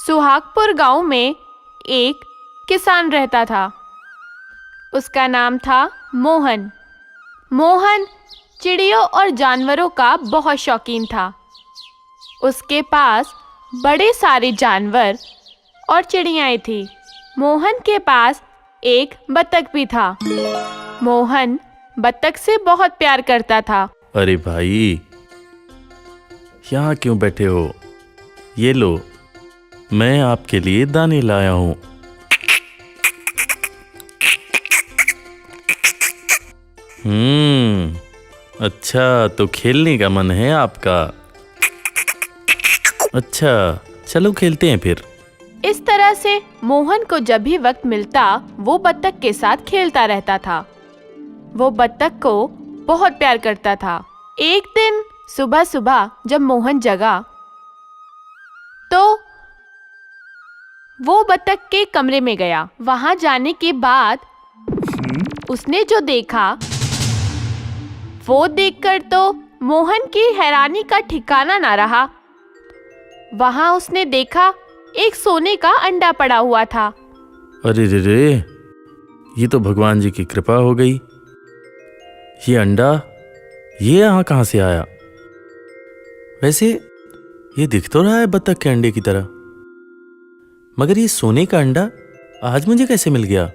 सुहागपुर गांव में एक किसान रहता था। उसका नाम था मोहन। मोहन चिड़ियों और जानवरों का बहुत शौकीन था। उसके पास बड़े सारे जानवर और चिड़ियाएं थी। मोहन के पास एक बत्तख भी था। मोहन बत्तख से बहुत प्यार करता था। अरे भाई, यहाँ क्यों बैठे हो? ये लो, मैं आपके लिए दाने लाया हूँ। अच्छा, तो खेलने का मन है आपका? अच्छा, चलो खेलते हैं फिर। इस तरह से मोहन को जब भी वक्त मिलता वो बत्तख के साथ खेलता रहता था। वो बत्तख को बहुत प्यार करता था। एक दिन सुबह सुबह जब मोहन जगा तो वो बत्तख के कमरे में गया। वहां जाने के बाद उसने जो देखा वो देखकर तो मोहन की हैरानी का ठिकाना ना रहा। वहां उसने देखा एक सोने का अंडा पड़ा हुआ था। अरे रे रे, ये तो भगवान जी की कृपा हो गई। ये अंडा ये यहाँ कहाँ से आया? वैसे ये दिख तो रहा है बत्तख के अंडे की तरह, मगर ये सोने का अंडा आज मुझे कैसे मिल गया?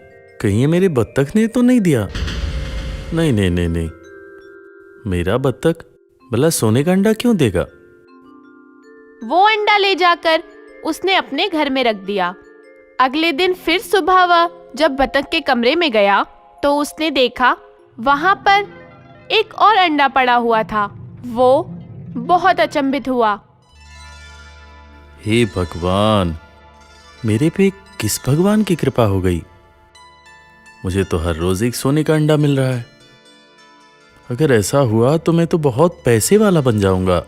कहीं ये मेरे बत्तख ने तो नहीं दिया? नहीं नहीं नहीं नहीं, मेरा बत्तख भला सोने का अंडा क्यों देगा? वो अंडा ले जाकर उसने अपने घर में रख दिया। अगले दिन फिर सुबह वह जब बत्तख के कमरे में गया तो उसने देखा वहां पर एक और अंडा पड़ा हुआ था। वो बहुत अचंभित हुआ। हे भगवान, मेरे पे किस भगवान की कृपा हो गई? मुझे तो हर रोज एक सोने का अंडा मिल रहा है। अगर ऐसा हुआ तो मैं तो बहुत पैसे वाला बन जाऊंगा।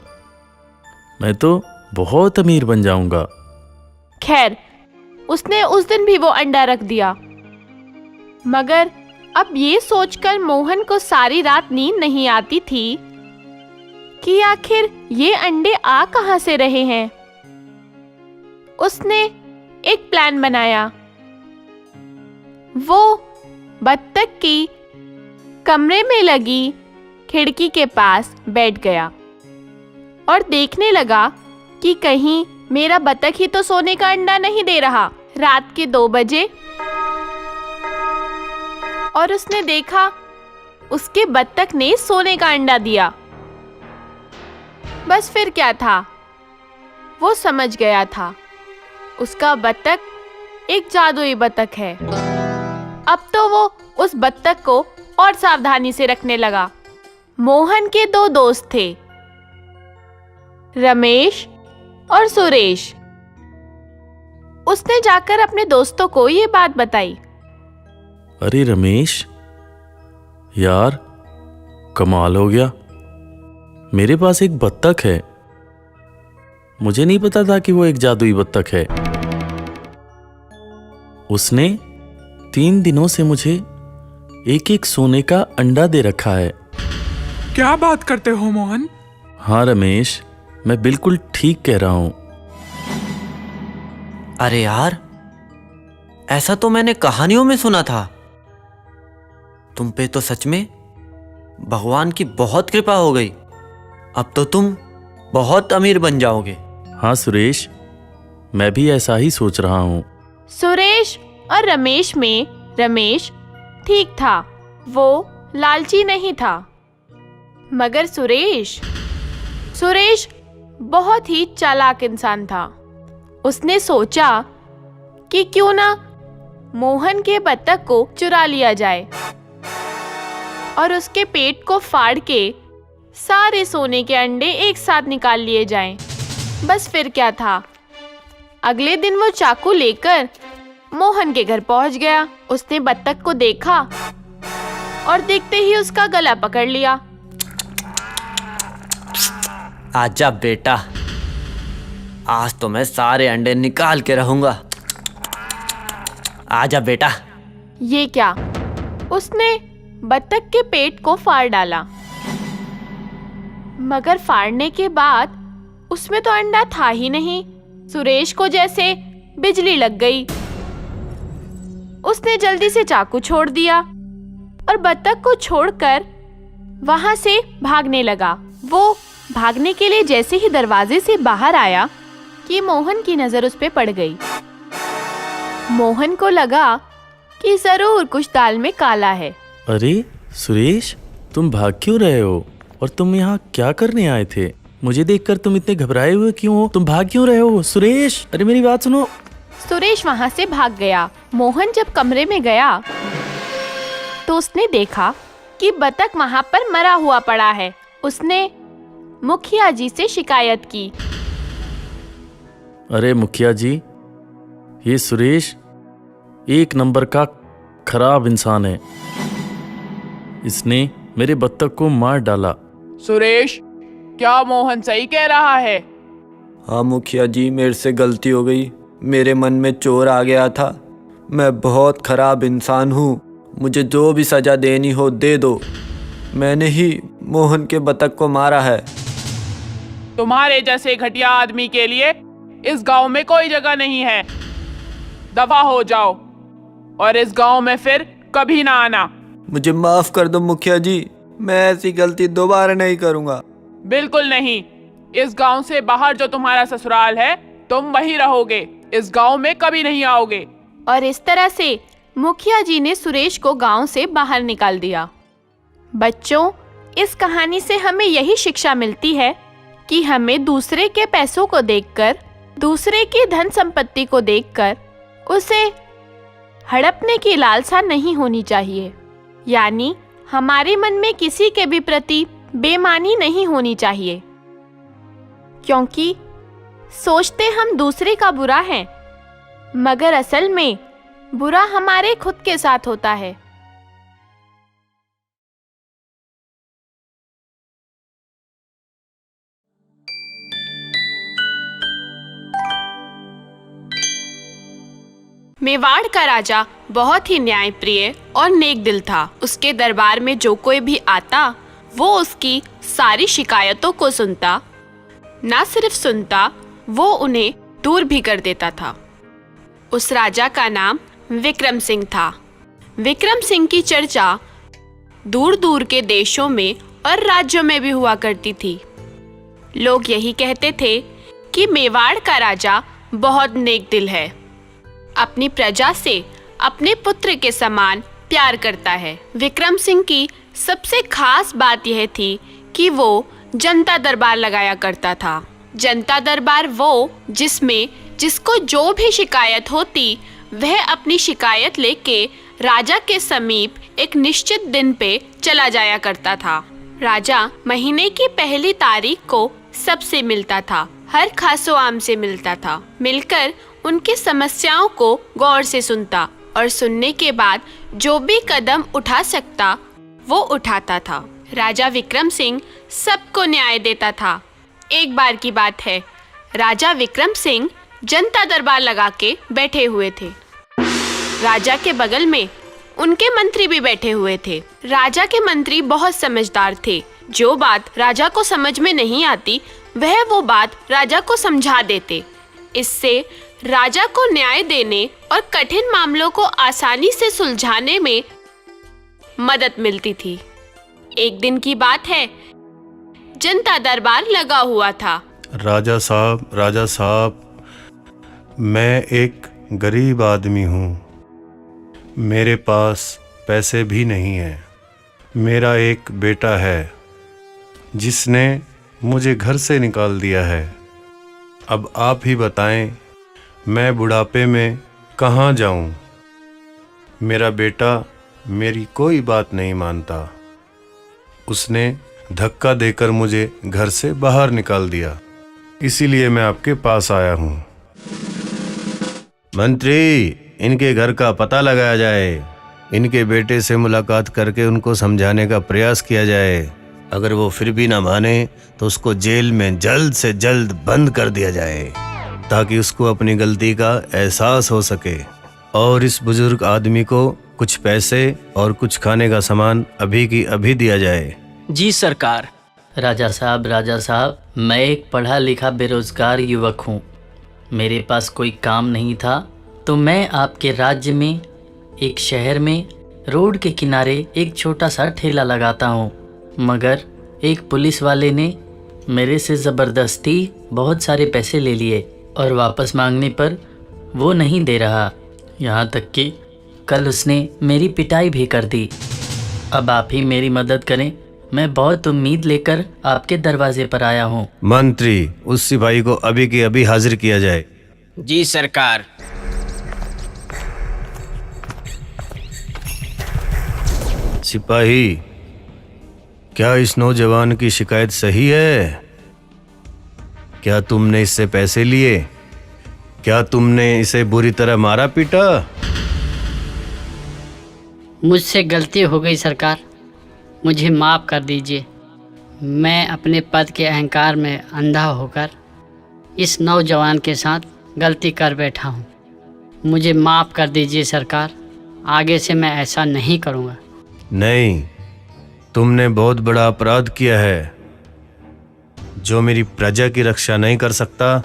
मैं तो बहुत अमीर बन जाऊंगा। खैर, उसने उस दिन भी वो अंडा रख दिया। मगर अब ये सोचकर मोहन को सारी रात नींद नहीं आती थी कि आखिर ये अंडे आ कहां से रहे हैं। उसने एक प्लान बनाया। वो बत्तख की कमरे में लगी खिड़की के पास बैठ गया और देखने लगा कि कहीं मेरा बत्तख ही तो सोने का अंडा नहीं दे रहा। रात के 2 बजे और उसने देखा उसके बत्तख ने सोने का अंडा दिया। बस फिर क्या था, वो समझ गया था उसका बत्तख एक जादुई बत्तख है। अब तो वो उस बत्तख को और सावधानी से रखने लगा। मोहन के 2 दोस्त थे, रमेश और सुरेश। उसने जाकर अपने दोस्तों को ये बात बताई। अरे रमेश, यार कमाल हो गया, मेरे पास एक बत्तख है। मुझे नहीं पता था कि वो एक जादुई बत्तख है। उसने 3 दिनों से मुझे एक एक सोने का अंडा दे रखा है। क्या बात करते हो मोहन? हाँ रमेश, मैं बिल्कुल ठीक कह रहा हूं। अरे यार, ऐसा तो मैंने कहानियों में सुना था। तुम पे तो सच में भगवान की बहुत कृपा हो गई। अब तो तुम बहुत अमीर बन जाओगे। हाँ सुरेश, मैं भी ऐसा ही सोच रहा हूं। सुरेश और रमेश में रमेश ठीक था, वो लालची नहीं था। मगर सुरेश बहुत ही चालाक इंसान था। उसने सोचा कि क्यों ना मोहन के बत्तख को चुरा लिया जाए और उसके पेट को फाड़ के सारे सोने के अंडे एक साथ निकाल लिए जाएं। बस फिर क्या था, अगले दिन वो चाकू लेकर मोहन के घर पहुंच गया। उसने बत्तख को देखा और देखते ही उसका गला पकड़ लिया। आजा बेटा, आज तो मैं सारे अंडे निकाल के रहूंगा। आजा बेटा। ये क्या, उसने बत्तख के पेट को फाड़ डाला। मगर फाड़ने के बाद उसमें तो अंडा था ही नहीं। सुरेश को जैसे बिजली लग गई। उसने जल्दी से चाकू छोड़ दिया और बत्तख को छोड़कर वहां से भागने लगा। वो भागने के लिए जैसे ही दरवाजे से बाहर आया कि मोहन की नजर उस पे पड़ गई। मोहन को लगा कि जरूर कुछ दाल में काला है। अरे सुरेश, तुम भाग क्यों रहे हो और तुम यहाँ क्या करने आए थे? मुझे देखकर तुम इतने घबराए हुए क्यों हो? तुम भाग क्यों रहे हो? सुरेश, अरे मेरी बात सुनो। सुरेश वहां से भाग गया। मोहन जब कमरे में गया तो उसने देखा कि बतख वहां पर मरा हुआ पड़ा है। उसने मुखिया जी से शिकायत की। अरे मुखिया जी, ये सुरेश एक नंबर का खराब इंसान है। इसने मेरे बत्तख को मार डाला। सुरेश, क्या मोहन सही कह रहा है? हाँ मुखिया जी, मेरे से गलती हो गई। मेरे मन में चोर आ गया था। मैं बहुत खराब इंसान हूँ। मुझे जो भी सज़ा देनी हो दे दो। मैंने ही मोहन के बतख को मारा है। तुम्हारे जैसे घटिया आदमी के लिए इस गांव में कोई जगह नहीं है। दफा हो जाओ और इस गांव में फिर कभी ना आना। मुझे माफ़ कर दो मुखिया जी, मैं ऐसी गलती दोबारा नहीं करूँगा। बिल्कुल नहीं। इस गांव से बाहर जो तुम्हारा ससुराल है, तुम वहीं रहोगे। इस गांव में कभी नहीं आओगे। और इस तरह से मुखिया जी ने सुरेश को गांव से बाहर निकाल दिया। बच्चों, इस कहानी से हमें यही शिक्षा मिलती है कि हमें दूसरे के पैसों को देखकर, दूसरे की धन संपत्ति को देखकर उसे हड़पने की लालसा नहीं होनी चाहिए। यानी हमारे मन में किसी के भी प्रति बेईमानी नहीं होनी चाहिए, क्योंकि सोचते हम दूसरे का बुरा है, मगर असल में बुरा हमारे खुद के साथ होता है। मेवाड़ का राजा बहुत ही न्यायप्रिय और नेक दिल था। उसके दरबार में जो कोई भी आता वो उसकी सारी शिकायतों को सुनता। ना सिर्फ सुनता, वो उन्हें दूर भी कर देता था। उस राजा का नाम विक्रम सिंह था। विक्रम सिंह की चर्चा दूर दूर के देशों में और राज्यों में भी हुआ करती थी। लोग यही कहते थे कि मेवाड़ का राजा बहुत नेक दिल है, अपनी प्रजा से अपने पुत्र के समान प्यार करता है। विक्रम सिंह की सबसे खास बात यह थी कि वो जनता दरबार लगाया करता था। जनता दरबार वो जिसमें जिसको जो भी शिकायत होती वह अपनी शिकायत लेके राजा के समीप एक निश्चित दिन पे चला जाया करता था। राजा महीने की पहली तारीख को सबसे मिलता था, हर खासो आम से मिलता था। मिलकर उनकी समस्याओं को गौर से सुनता और सुनने के बाद जो भी कदम उठा सकता वो उठाता था। राजा विक्रम सिंह सबको न्याय देता था। एक बार की बात है, राजा विक्रम सिंह जनता दरबार लगा के बैठे हुए थे। राजा के बगल में उनके मंत्री भी बैठे हुए थे। राजा के मंत्री बहुत समझदार थे। जो बात राजा को समझ में नहीं आती वह वो बात राजा को समझा देते। इससे राजा को न्याय देने और कठिन मामलों को आसानी से सुलझाने में मदद मिलती थी। एक दिन की बात है, जनता दरबार लगा हुआ था। राजा साहब, मैं एक गरीब आदमी हूँ। मेरे पास पैसे भी नहीं हैं। मेरा एक बेटा है जिसने मुझे घर से निकाल दिया है। अब आप ही बताएं, मैं बुढ़ापे में कहाँ जाऊँ? मेरा बेटा मेरी कोई बात नहीं मानता। उसने धक्का देकर मुझे घर से बाहर निकाल दिया। इसीलिए मैं आपके पास आया हूँ। मंत्री, इनके घर का पता लगाया जाए। इनके बेटे से मुलाकात करके उनको समझाने का प्रयास किया जाए। अगर वो फिर भी ना माने तो उसको जेल में जल्द से जल्द बंद कर दिया जाए, ताकि उसको अपनी गलती का एहसास हो सके। और इस बुजुर्ग आदमी को कुछ पैसे और कुछ खाने का सामान अभी की अभी दिया जाए। जी सरकार। राजा साहब, मैं एक पढ़ा लिखा बेरोजगार युवक हूँ। मेरे पास कोई काम नहीं था तो मैं आपके राज्य में एक शहर में रोड के किनारे एक छोटा सा ठेला लगाता हूँ, मगर एक पुलिस वाले ने मेरे से ज़बरदस्ती बहुत सारे पैसे ले लिए और वापस मांगने पर वो नहीं दे रहा। यहाँ तक कि कल उसने मेरी पिटाई भी कर दी। अब आप ही मेरी मदद करें, मैं बहुत उम्मीद लेकर आपके दरवाजे पर आया हूँ। मंत्री, उस सिपाही को अभी के अभी हाजिर किया जाए। जी सरकार। सिपाही, क्या इस नौजवान की शिकायत सही है? क्या तुमने इससे पैसे लिए? क्या तुमने इसे बुरी तरह मारा पीटा? मुझसे गलती हो गई सरकार, मुझे माफ़ कर दीजिए। मैं अपने पद के अहंकार में अंधा होकर इस नौजवान के साथ गलती कर बैठा हूँ। मुझे माफ़ कर दीजिए सरकार, आगे से मैं ऐसा नहीं करूँगा। नहीं, तुमने बहुत बड़ा अपराध किया है। जो मेरी प्रजा की रक्षा नहीं कर सकता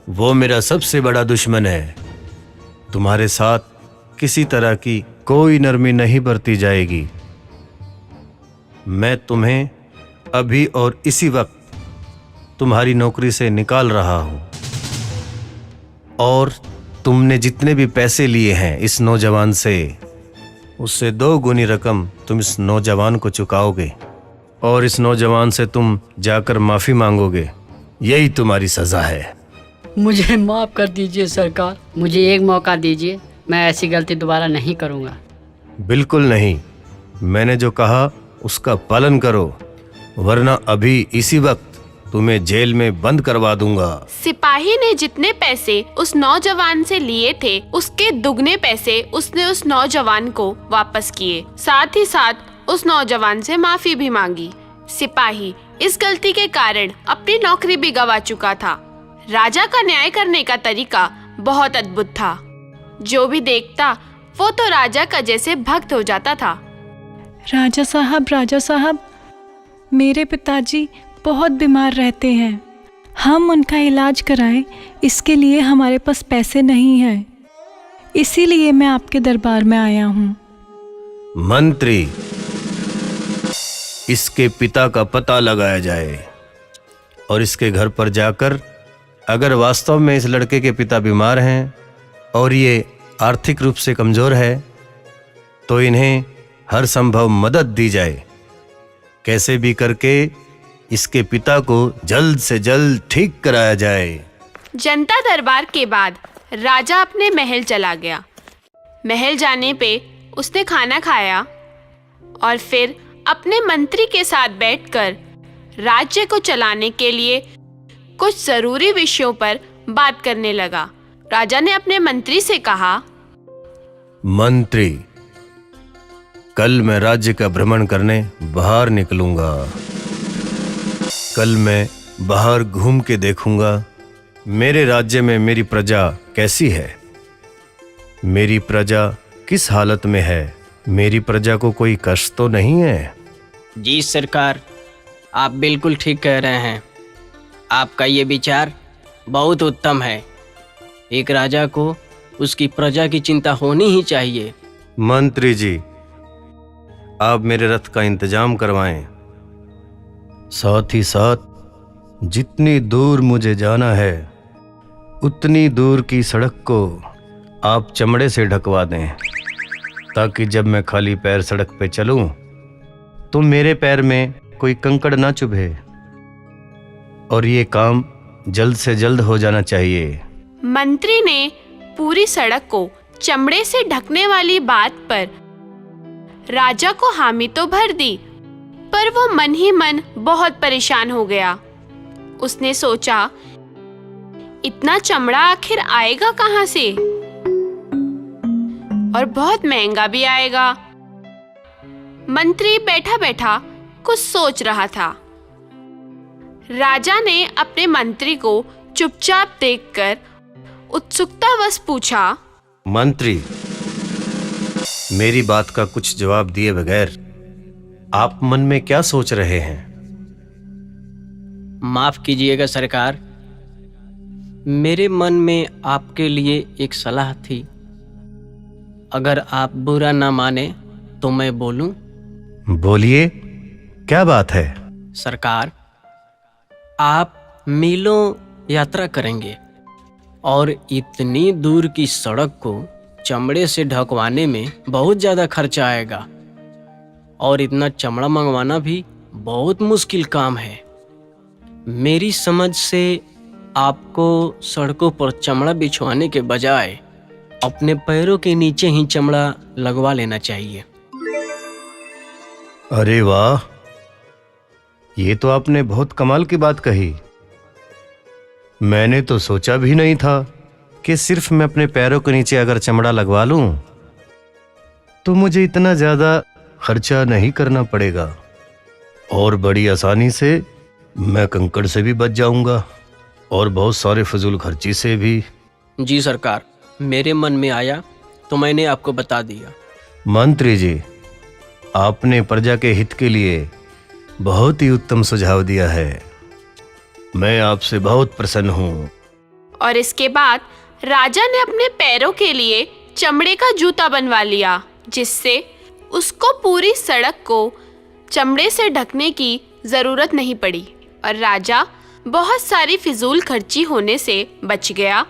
वो मेरा सबसे बड़ा दुश्मन है। तुम्हारे साथ किसी तरह की कोई नरमी नहीं बरती जाएगी। मैं तुम्हें अभी और इसी वक्त तुम्हारी नौकरी से निकाल रहा हूं, और तुमने जितने भी पैसे लिए हैं इस नौजवान से, उससे 2 गुनी रकम तुम इस नौजवान को चुकाओगे और इस नौजवान से तुम जाकर माफ़ी मांगोगे। यही तुम्हारी सज़ा है। मुझे माफ़ कर दीजिए सरकार, मुझे एक मौका दीजिए, मैं ऐसी गलती दोबारा नहीं करूँगा। बिल्कुल नहीं, मैंने जो कहा उसका पालन करो, वरना अभी इसी वक्त तुम्हें जेल में बंद करवा दूंगा। सिपाही ने जितने पैसे उस नौजवान से लिए थे उसके दुगने पैसे उसने उस नौजवान को वापस किए, साथ ही साथ उस नौजवान से माफी भी मांगी। सिपाही इस गलती के कारण अपनी नौकरी भी गंवा चुका था। राजा का न्याय करने का तरीका बहुत अद्भुत था। जो भी देखता वो तो राजा का जैसे भक्त हो जाता था। राजा साहब, मेरे पिताजी बहुत बीमार रहते हैं। हम उनका इलाज कराएं, इसके लिए हमारे पास पैसे नहीं हैं। इसीलिए मैं आपके दरबार में आया हूँ। मंत्री, इसके पिता का पता लगाया जाए और इसके घर पर जाकर अगर वास्तव में इस लड़के के पिता बीमार हैं और ये आर्थिक रूप से कमज़ोर है तो इन्हें हर संभव मदद दी जाए। कैसे भी करके इसके पिता को जल्द से जल्द ठीक कराया जाए। जनता दरबार के बाद राजा अपने महल चला गया। महल जाने पे उसने खाना खाया और फिर अपने मंत्री के साथ बैठकर राज्य को चलाने के लिए कुछ जरूरी विषयों पर बात करने लगा। राजा ने अपने मंत्री से कहा, मंत्री, कल मैं राज्य का भ्रमण करने बाहर निकलूंगा। कल मैं बाहर घूम के देखूंगा मेरे राज्य में मेरी प्रजा कैसी है, मेरी प्रजा किस हालत में है, मेरी प्रजा को कोई कष्ट तो नहीं है। जी सरकार, आप बिल्कुल ठीक कह रहे हैं। आपका ये विचार बहुत उत्तम है। एक राजा को उसकी प्रजा की चिंता होनी ही चाहिए। मंत्री जी, आप मेरे रथ का इंतजाम करवाएं। साथ ही साथ जितनी दूर मुझे जाना है उतनी दूर की सड़क को आप चमड़े से ढकवा दें, ताकि जब मैं खाली पैर सड़क पे चलूं तो मेरे पैर में कोई कंकड़ ना चुभे। और ये काम जल्द से जल्द हो जाना चाहिए। मंत्री ने पूरी सड़क को चमड़े से ढकने वाली बात पर राजा को हामी तो भर दी, पर वो मन ही मन बहुत परेशान हो गया। उसने सोचा, इतना चमड़ा आखिर आएगा कहाँ से, और बहुत महंगा भी आएगा। मंत्री बैठा बैठा कुछ सोच रहा था। राजा ने अपने मंत्री को चुपचाप देखकर उत्सुकतावश पूछा, मंत्री, मेरी बात का कुछ जवाब दिए बगैर आप मन में क्या सोच रहे हैं? माफ कीजिएगा सरकार, मेरे मन में आपके लिए एक सलाह थी। अगर आप बुरा ना माने तो मैं बोलूं? बोलिए, क्या बात है? सरकार, आप मीलों यात्रा करेंगे और इतनी दूर की सड़क को चमड़े से ढकवाने में बहुत ज़्यादा खर्चा आएगा और इतना चमड़ा मंगवाना भी बहुत मुश्किल काम है। मेरी समझ से आपको सड़कों पर चमड़ा बिछवाने के बजाय अपने पैरों के नीचे ही चमड़ा लगवा लेना चाहिए। अरे वाह, ये तो आपने बहुत कमाल की बात कही। मैंने तो सोचा भी नहीं था कि सिर्फ मैं अपने पैरों के नीचे अगर चमड़ा लगवा लूं तो मुझे इतना ज़्यादा खर्चा नहीं करना पड़ेगा और बड़ी आसानी से मैं कंकड़ से भी बच जाऊंगा और बहुत सारे फजूल खर्ची से भी। जी सरकार, मेरे मन में आया तो मैंने आपको बता दिया। मंत्री जी, आपने प्रजा के हित के लिए बहुत ही उत्तम सुझाव दिया है। मैं आपसे बहुत प्रसन्न हूँ। और इसके बाद राजा ने अपने पैरों के लिए चमड़े का जूता बनवा लिया, जिससे उसको पूरी सड़क को चमड़े से ढकने की ज़रूरत नहीं पड़ी और राजा बहुत सारी फिजूल खर्ची होने से बच गया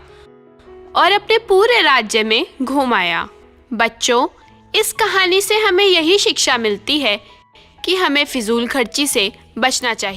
और अपने पूरे राज्य में घूम आया। बच्चों, इस कहानी से हमें यही शिक्षा मिलती है कि हमें फिजूल खर्ची से बचना चाहिए।